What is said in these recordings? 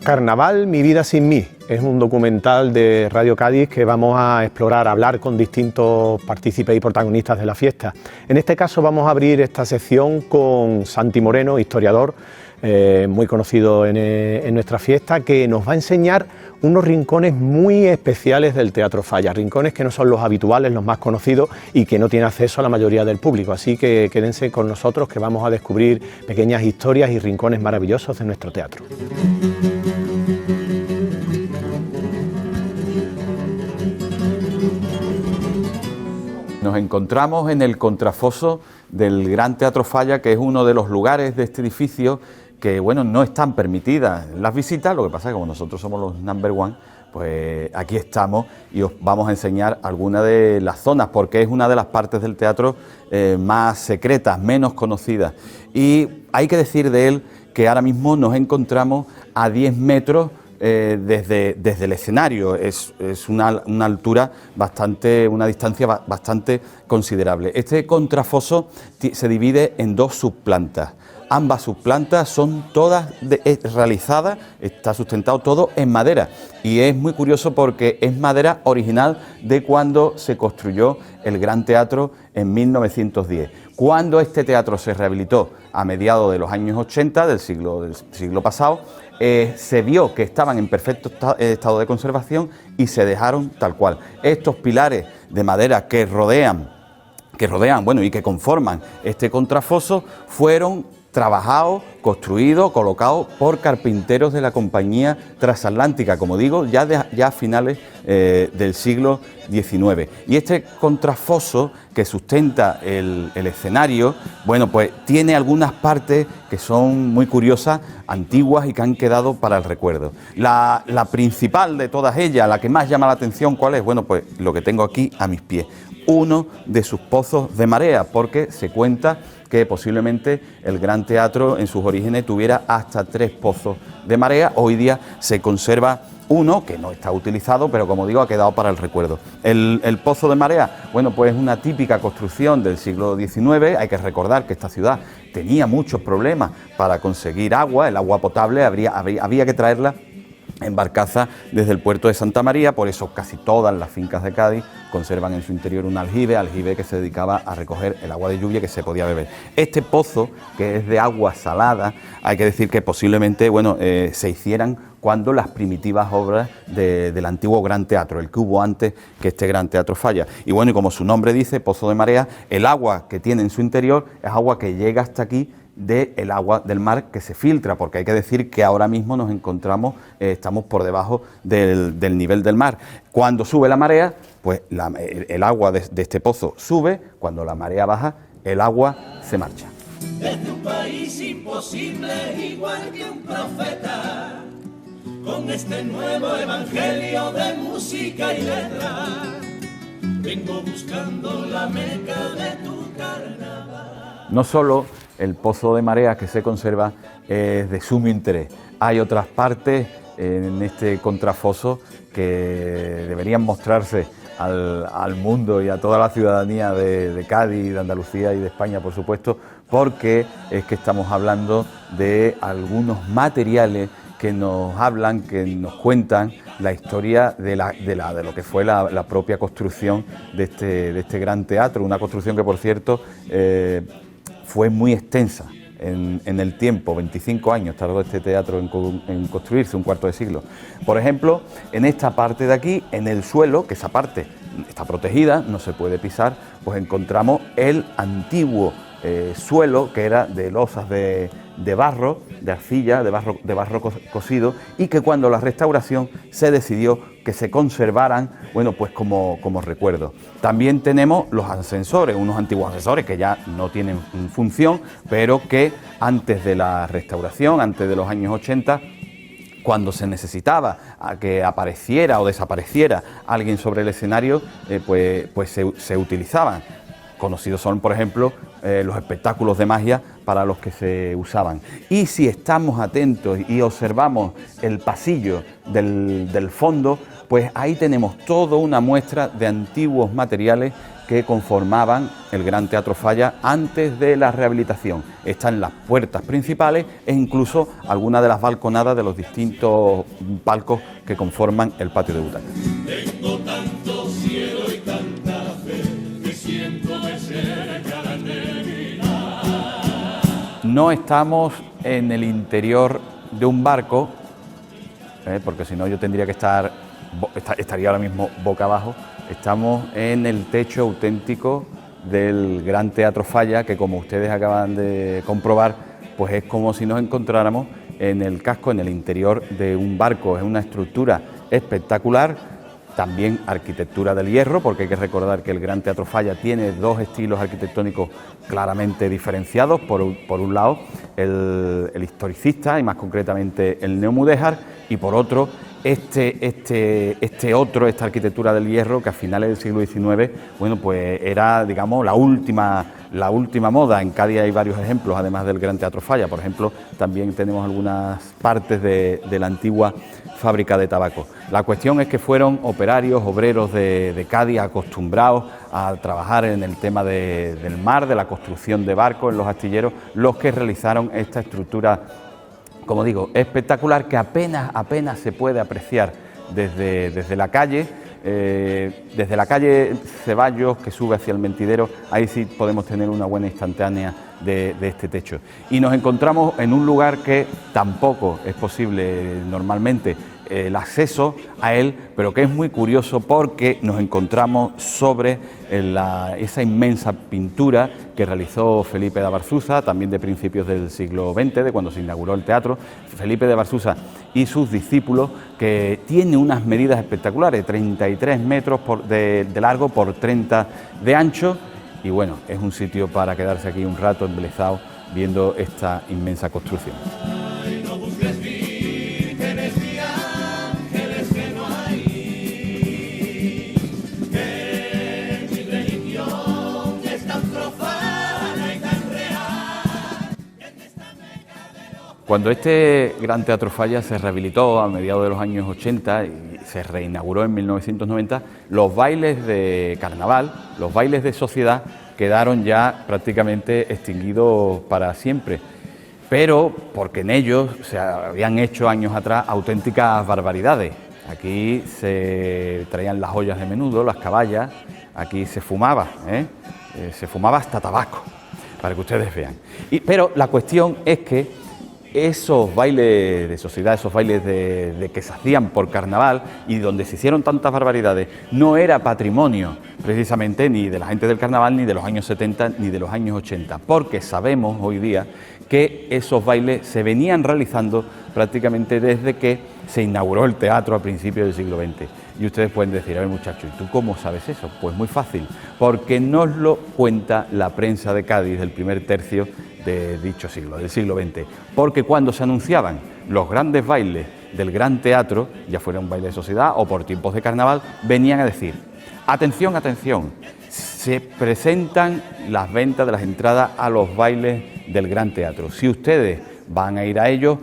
Carnaval, mi vida sin mí. Es un documental de Radio Cádiz que vamos a explorar, a hablar con distintos partícipes y protagonistas de la fiesta. En este caso vamos a abrir esta sección con Santi Moreno, historiador, muy conocido en nuestra fiesta, que nos va a enseñar unos rincones muy especiales del Teatro Falla, rincones que no son los habituales, los más conocidos y que no tiene acceso a la mayoría del público. Así que quédense con nosotros que vamos a descubrir pequeñas historias y rincones maravillosos de nuestro teatro. Nos encontramos en el contrafoso del Gran Teatro Falla, que es uno de los lugares de este edificio que, bueno, no están permitidas las visitas. Lo que pasa es que como nosotros somos los number one, pues aquí estamos y os vamos a enseñar algunas de las zonas, porque es una de las partes del teatro más secretas, menos conocidas. Y hay que decir de él que ahora mismo nos encontramos a 10 metros desde el escenario. Es una altura bastante, una distancia bastante considerable. Este contrafoso se divide en dos subplantas. Ambas subplantas son todas realizadas, está sustentado todo en madera, y es muy curioso porque es madera original de cuando se construyó el Gran Teatro en 1910. Cuando este teatro se rehabilitó a mediados de los años 80 del siglo pasado, se vio que estaban en perfecto estado de conservación y se dejaron tal cual. Estos pilares de madera que rodean, bueno, y que conforman este contrafoso fueron trabajados, construidos, colocados por carpinteros de la compañía transatlántica, como digo, ya a finales del siglo XIX. Y este contrafoso que sustenta el escenario, bueno, pues tiene algunas partes que son muy curiosas, antiguas y que han quedado para el recuerdo. La principal de todas ellas, la que más llama la atención, ¿cuál es? Bueno, pues lo que tengo aquí a mis pies, uno de sus pozos de marea, porque se cuenta que posiblemente el Gran Teatro en sus orígenes tuviera hasta 3 pozos de marea. Hoy día se conserva uno que no está utilizado, pero como digo, ha quedado para el recuerdo. El pozo de marea, bueno, pues es una típica construcción del siglo XIX. Hay que recordar que esta ciudad tenía muchos problemas para conseguir agua, el agua potable había que traerla en barcaza desde el puerto de Santa María. Por eso casi todas las fincas de Cádiz conservan en su interior un aljibe que se dedicaba a recoger el agua de lluvia que se podía beber. Este pozo, que es de agua salada, hay que decir que posiblemente, bueno, se hicieran cuando las primitivas obras del antiguo Gran Teatro, el que hubo antes que este Gran Teatro Falla. Y bueno, y como su nombre dice, pozo de marea, el agua que tiene en su interior es agua que llega hasta aquí del agua del mar, que se filtra, porque hay que decir que ahora mismo nos encontramos, estamos por debajo del nivel del mar. Cuando sube la marea, pues el agua de este pozo sube; cuando la marea baja, el agua se marcha. Desde un país imposible, igual que un profeta, con este nuevo evangelio de música y letra, vengo buscando la meca de tu carnaval. No solo el pozo de marea que se conserva es de sumo interés, hay otras partes en este contrafoso que deberían mostrarse al mundo y a toda la ciudadanía de Cádiz, de Andalucía y de España, por supuesto, porque es que estamos hablando de algunos materiales que nos hablan, que nos cuentan la historia de lo que fue la propia construcción de este gran teatro, una construcción que, por cierto, fue muy extensa en el tiempo. 25 años tardó este teatro en construirse, un cuarto de siglo. Por ejemplo, en esta parte de aquí, en el suelo, que esa parte está protegida, no se puede pisar, pues encontramos el antiguo suelo, que era de losas de barro, de arcilla, de barro cocido, y que cuando la restauración se decidió que se conservaran, bueno, pues como recuerdo. También tenemos los ascensores, unos antiguos ascensores que ya no tienen función, pero que antes de la restauración, antes de los años 80, cuando se necesitaba a que apareciera o desapareciera alguien sobre el escenario, pues se utilizaban. Conocidos son, por ejemplo, los espectáculos de magia para los que se usaban. Y si estamos atentos y observamos el pasillo del fondo, pues ahí tenemos toda una muestra de antiguos materiales que conformaban el Gran Teatro Falla antes de la rehabilitación. Están las puertas principales e incluso algunas de las balconadas de los distintos palcos que conforman el patio de butacas. Tengo tanto cielo y tanta fe que siento de cerca la neblina. No estamos en el interior de un barco, porque si no yo tendría que estaría ahora mismo boca abajo. Estamos en el techo auténtico del Gran Teatro Falla, que como ustedes acaban de comprobar, pues es como si nos encontráramos en el casco, en el interior de un barco. Es una estructura espectacular, también arquitectura del hierro, porque hay que recordar que el Gran Teatro Falla tiene dos estilos arquitectónicos claramente diferenciados. Por un lado, el historicista, y más concretamente el neomudéjar, y por otro, esta arquitectura del hierro, que a finales del siglo XIX, bueno, pues era, digamos, la última moda. En Cádiz hay varios ejemplos, además del Gran Teatro Falla. Por ejemplo, también tenemos algunas partes de la antigua fábrica de tabaco. La cuestión es que fueron operarios, obreros de Cádiz, acostumbrados a trabajar en el tema del mar, de la construcción de barcos en los astilleros, los que realizaron esta estructura, como digo, espectacular, que apenas se puede apreciar desde la calle. Desde la calle Ceballos, que sube hacia el Mentidero, ahí sí podemos tener una buena instantánea de este techo. Y nos encontramos en un lugar que tampoco es posible normalmente el acceso a él, pero que es muy curioso porque nos encontramos sobre esa inmensa pintura que realizó Felipe de Abarzuza, también de principios del siglo XX, de cuando se inauguró el teatro. Felipe de Abarzuza y sus discípulos, que tiene unas medidas espectaculares, 33 metros de largo por 30 de ancho, y bueno, es un sitio para quedarse aquí un rato embelesado viendo esta inmensa construcción. Cuando este Gran Teatro Falla se rehabilitó a mediados de los años 80 y se reinauguró en 1990, los bailes de carnaval, los bailes de sociedad, quedaron ya prácticamente extinguidos para siempre. Pero porque en ellos se habían hecho años atrás auténticas barbaridades. Aquí se traían las ollas de menudo, las caballas, aquí se fumaba, se fumaba hasta tabaco, para que ustedes vean. Pero la cuestión es que esos bailes de sociedad, esos bailes de que se hacían por carnaval y donde se hicieron tantas barbaridades, no era patrimonio precisamente ni de la gente del carnaval, ni de los años 70, ni de los años 80, porque sabemos hoy día que esos bailes se venían realizando prácticamente desde que se inauguró el teatro a principios del siglo XX. Y ustedes pueden decir, a ver muchachos, ¿y tú cómo sabes eso? Pues muy fácil, porque nos lo cuenta la prensa de Cádiz del primer tercio de dicho siglo, del siglo XX, porque cuando se anunciaban los grandes bailes del Gran Teatro, ya fuera un baile de sociedad o por tiempos de carnaval, venían a decir, atención, atención, se presentan las ventas de las entradas a los bailes del Gran Teatro. Si ustedes van a ir a ellos,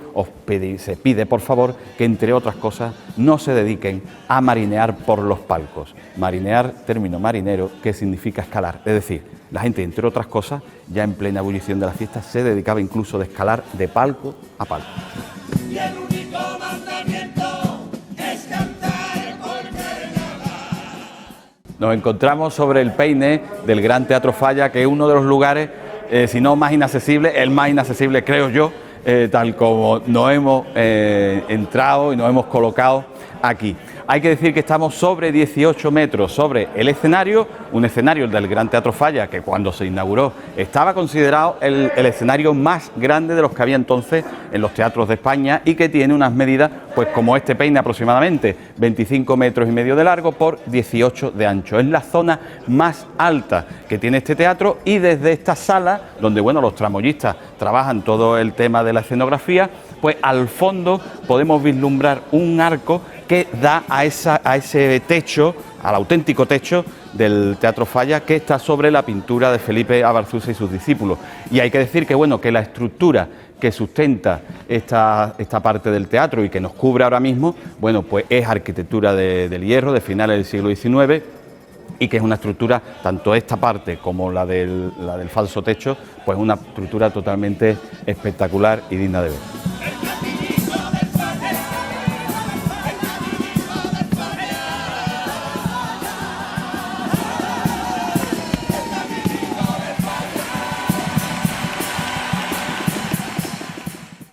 se pide por favor que entre otras cosas no se dediquen a marinear por los palcos. Marinear, término marinero, que significa escalar, es decir, la gente, entre otras cosas, ya en plena ebullición de la fiesta, se dedicaba incluso a escalar de palco a palco. Y el único mandamiento es cantar por carnaval. Nos encontramos sobre el peine del Gran Teatro Falla, que es uno de los lugares, si no más inaccesible, el más inaccesible creo yo, tal como nos hemos entrado y nos hemos colocado aquí. Hay que decir que estamos sobre 18 metros sobre el escenario, un escenario del Gran Teatro Falla, que cuando se inauguró estaba considerado el escenario más grande de los que había entonces en los teatros de España y que tiene unas medidas, pues como este peine aproximadamente, 25 metros y medio de largo por 18 de ancho. Es la zona más alta que tiene este teatro y desde esta sala, donde bueno, los tramoyistas trabajan todo el tema de la escenografía, pues al fondo podemos vislumbrar un arco que da a ese techo, al auténtico techo del Teatro Falla, que está sobre la pintura de Felipe Abarzuza y sus discípulos. Y hay que decir que bueno, que la estructura que sustenta esta parte del teatro y que nos cubre ahora mismo, bueno, pues es arquitectura del hierro de finales del siglo XIX, y que es una estructura, tanto esta parte como la del falso techo, pues una estructura totalmente espectacular y digna de ver.